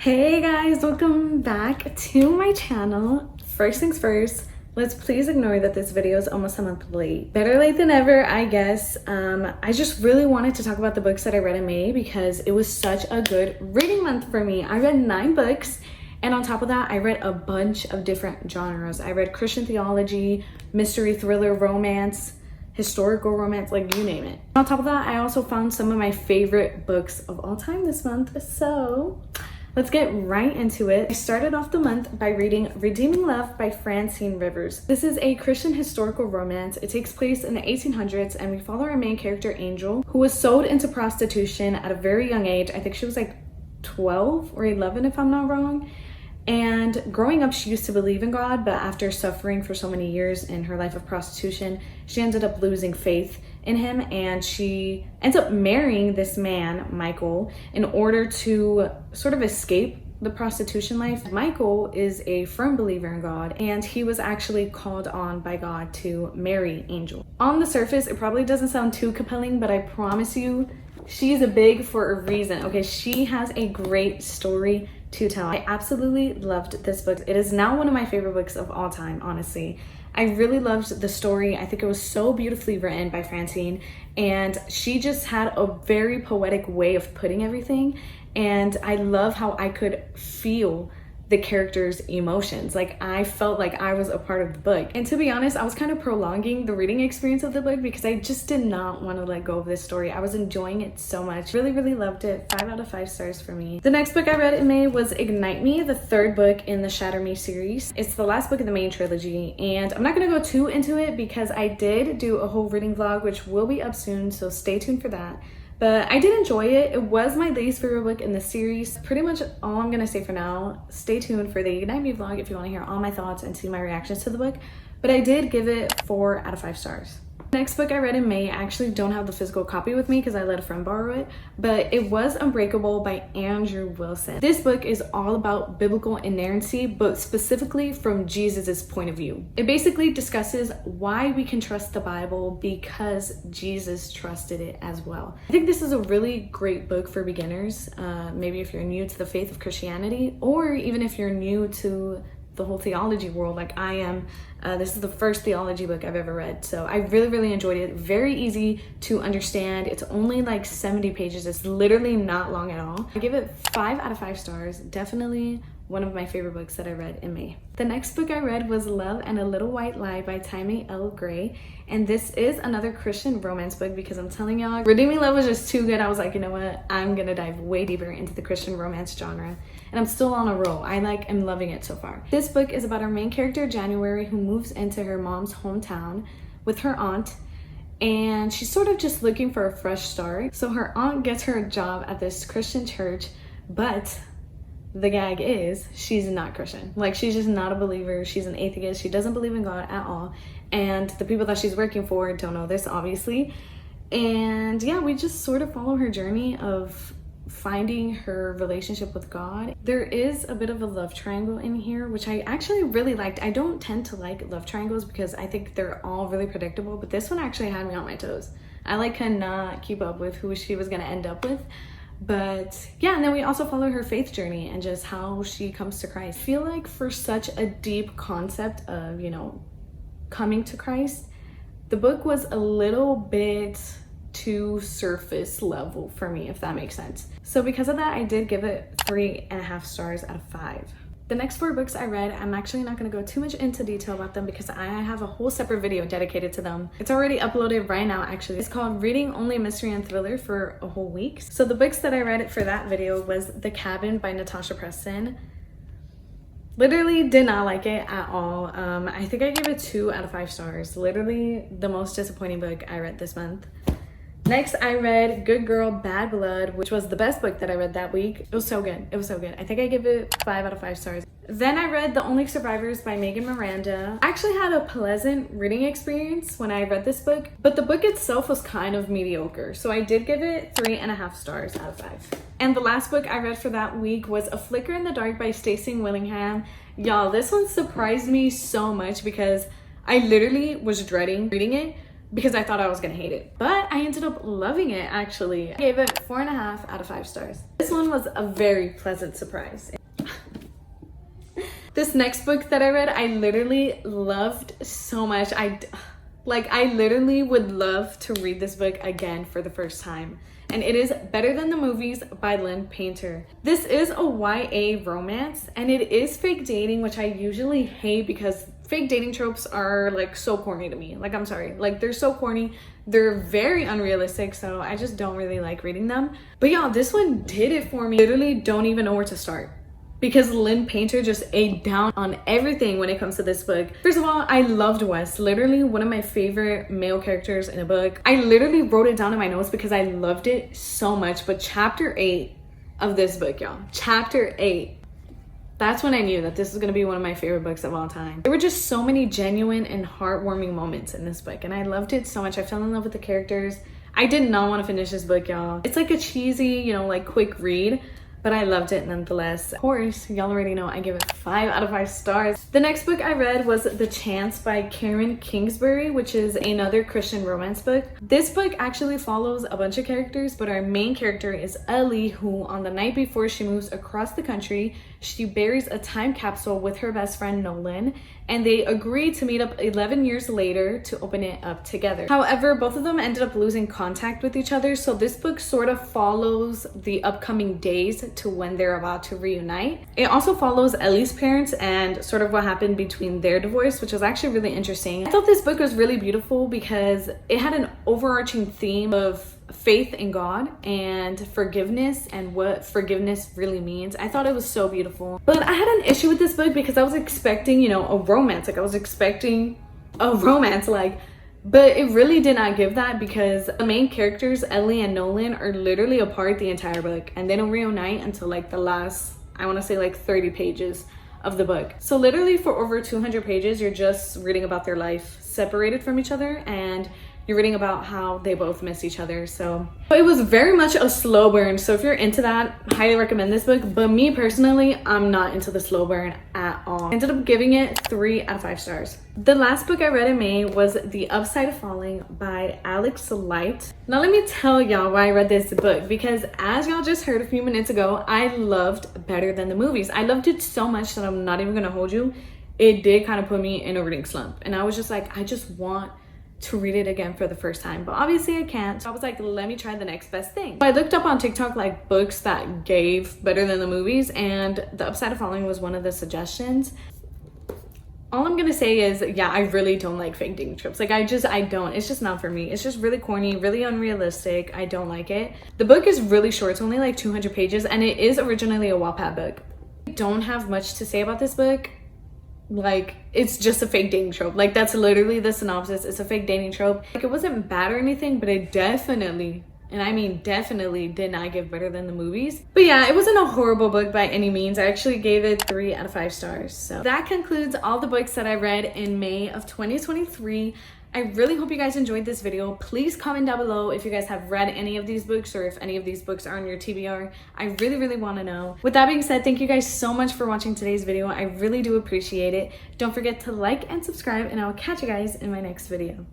Hey guys, welcome back to my channel. First things first, let's please ignore that this video is almost a month late. Better late than ever, I guess. I just really wanted to talk about the books that I read in May because it was such a good reading month for me. I read 9 books, and on top of that, I read a bunch of different genres. I read Christian theology, mystery, thriller, romance, historical romance, like you name it. On top of that, I also found some of my favorite books of all time this month, so let's get right into it. I started off the month by reading Redeeming Love by Francine Rivers. This is a Christian historical romance. It takes place in the 1800s, and we follow our main character, Angel, who was sold into prostitution at a very young age. I think she was like 12 or 11 if I'm not wrong. And growing up, she used to believe in God, but after suffering for so many years in her life of prostitution, she ended up losing faith in him, and she ends up marrying this man, Michael, in order to sort of escape the prostitution life. Michael is a firm believer in God, and he was actually called on by God to marry Angel. On the surface, it probably doesn't sound too compelling, but I promise you, she's a big for a reason, okay? She has a great story to tell. I absolutely loved this book. It is now one of my favorite books of all time, honestly. I really loved the story. I think it was so beautifully written by Francine, and she just had a very poetic way of putting everything, and I love how I could feel the characters' emotions. Like, I felt like I was a part of the book. And to be honest, I was kind of prolonging the reading experience of the book because I just did not want to let go of this story. I was enjoying it so much. Really loved it. 5 out of 5 stars for me. The next book I read in May was Ignite Me, the 3rd book in the Shatter Me series. It's the last book in the main trilogy, and I'm not gonna go too into it because I did do a whole reading vlog, which will be up soon, so stay tuned for that. But I did enjoy it. It was my least favorite book in the series. Pretty much all I'm gonna say for now. Stay tuned for the Ignite Me vlog if you wanna hear all my thoughts and see my reactions to the book. But I did give it 4 out of 5 stars. Next book I read in May, I actually don't have the physical copy with me because I let a friend borrow it, but it was Unbreakable by Andrew Wilson. This book is all about biblical inerrancy, but specifically from Jesus's point of view. It basically discusses why we can trust the Bible because Jesus trusted it as well. I think this is a really great book for beginners, maybe if you're new to the faith of Christianity, or even if you're new to the whole theology world like I am. This is the first theology book I've ever read, so I really enjoyed it. Very easy to understand. It's only like 70 pages. It's literally not long at all. I give it 5 out of 5 stars. Definitely one of my favorite books that I read in May. The next book I read was Love and a Little White Lie by Timmy L. Gray, and this is another Christian romance book because I'm telling y'all, Redeeming Love was just too good. I was like, you know what? I'm gonna dive way deeper into the Christian romance genre, and I'm still on a roll. I am loving it so far. This book is about our main character, January, who moves into her mom's hometown with her aunt, and she's sort of just looking for a fresh start. So her aunt gets her a job at this Christian church, but the gag is she's not Christian. Like, she's just not a believer. She's an atheist. She doesn't believe in God at all. And the people that she's working for don't know this, obviously. And yeah, we just sort of follow her journey of finding her relationship with God. There is a bit of a love triangle in here, which I actually really liked. I don't tend to like love triangles because I think they're all really predictable, but this one actually had me on my toes. I cannot keep up with who she was gonna end up with. But yeah, and then we also follow her faith journey and just how she comes to Christ. I feel like for such a deep concept of, you know, coming to Christ, the book was a little bit too surface level for me, if that makes sense. So because of that, I did give it 3.5 stars out of 5. The next 4 books I read, I'm actually not going to go too much into detail about them because I have a whole separate video dedicated to them. It's already uploaded right now, actually. It's called Reading Only Mystery and Thriller for a Whole Week. So the books that I read for that video was The Cabin by Natasha Preston. Literally did not like it at all. I think I gave it 2 out of 5 stars. Literally the most disappointing book I read this month. Next, I read Good Girl, Bad Blood, which was the best book that I read that week. It was so good. It was so good. I think I give it 5 out of 5 stars. Then I read The Only Survivors by Megan Miranda. I actually had a pleasant reading experience when I read this book, but the book itself was kind of mediocre. So I did give it 3.5 stars out of 5. And the last book I read for that week was A Flicker in the Dark by Stacey Willingham. Y'all, this one surprised me so much because I literally was dreading reading it. because I thought I was gonna hate it. But I ended up loving it, actually. I gave it 4.5 out of 5 stars. This one was a very pleasant surprise. This next book that I read, I literally loved so much. I literally would love to read this book again for the first time. And it is Better Than the Movies by Lynn Painter. This is a YA romance, and it is fake dating, which I usually hate because fake dating tropes are like so corny to me. Like, I'm sorry, like they're so corny. They're very unrealistic, so I just don't really like reading them. But y'all, this one did it for me. Literally don't even know where to start, because Lynn Painter just ate down on everything when it comes to this book. First of all, I loved Wes, literally one of my favorite male characters in a book. I literally wrote it down in my notes because I loved it so much. But chapter 8 of this book, y'all, chapter 8, that's when I knew that this was gonna be one of my favorite books of all time. There were just so many genuine and heartwarming moments in this book, and I loved it so much. I fell in love with the characters. I did not want to finish this book, y'all. It's like a cheesy, you know, like quick read, but I loved it nonetheless. Of course, y'all already know I give it 5 out of 5 stars. The next book I read was The Chance by Karen Kingsbury, which is another Christian romance book. This book actually follows a bunch of characters, but our main character is Ellie, who on the night before she moves across the country, she buries a time capsule with her best friend Nolan, and they agree to meet up 11 years later to open it up together. However, both of them ended up losing contact with each other, so this book sort of follows the upcoming days to when they're about to reunite. It also follows Ellie's parents and sort of what happened between their divorce, which was actually really interesting. I thought this book was really beautiful because it had an overarching theme of faith in God and forgiveness and what forgiveness really means. I thought it was so beautiful. But I had an issue with this book because I was expecting, you know, a romance. Like, I was expecting a romance, like, but it really did not give that, because the main characters, Ellie and Nolan, are literally apart the entire book, and they don't reunite until like the last, I want to say like 30 pages of the book. So literally for over 200 pages, you're just reading about their life separated from each other, and you're reading about how they both miss each other. So it was very much a slow burn. So if you're into that, I highly recommend this book. But me personally, I'm not into the slow burn at all. I ended up giving it 3 out of 5 stars. The last book I read in May was The Upside of Falling by Alex Light. Now let me tell y'all why I read this book, because as y'all just heard a few minutes ago, I loved Better Than the Movies. I loved it so much that I'm not even gonna hold you. It did kind of put me in a reading slump, and I was just like, I just want to read it again for the first time, but obviously I can't. So I was like, let me try the next best thing. So I looked up on TikTok like books that gave Better Than the Movies, and The Upside of Falling was one of the suggestions. All I'm gonna say is, yeah, I really don't like fake dating tropes. Like, I don't. It's just not for me. It's just really corny, really unrealistic. I don't like it. The book is really short. It's only like 200 pages, and it is originally a Wattpad book. I don't have much to say about this book. Like, it's just a fake dating trope. Like, that's literally the synopsis. It's a fake dating trope. Like, it wasn't bad or anything, but it definitely, and I mean definitely, did not give Better Than the Movies. But yeah, it wasn't a horrible book by any means. I actually gave it 3 out of 5 stars. So that concludes all the books that I read in May of 2023. I really hope you guys enjoyed this video. Please comment down below if you guys have read any of these books, or if any of these books are on your TBR. I really want to know. With that being said, thank you guys so much for watching today's video. I really do appreciate it. Don't forget to like and subscribe, and I will catch you guys in my next video.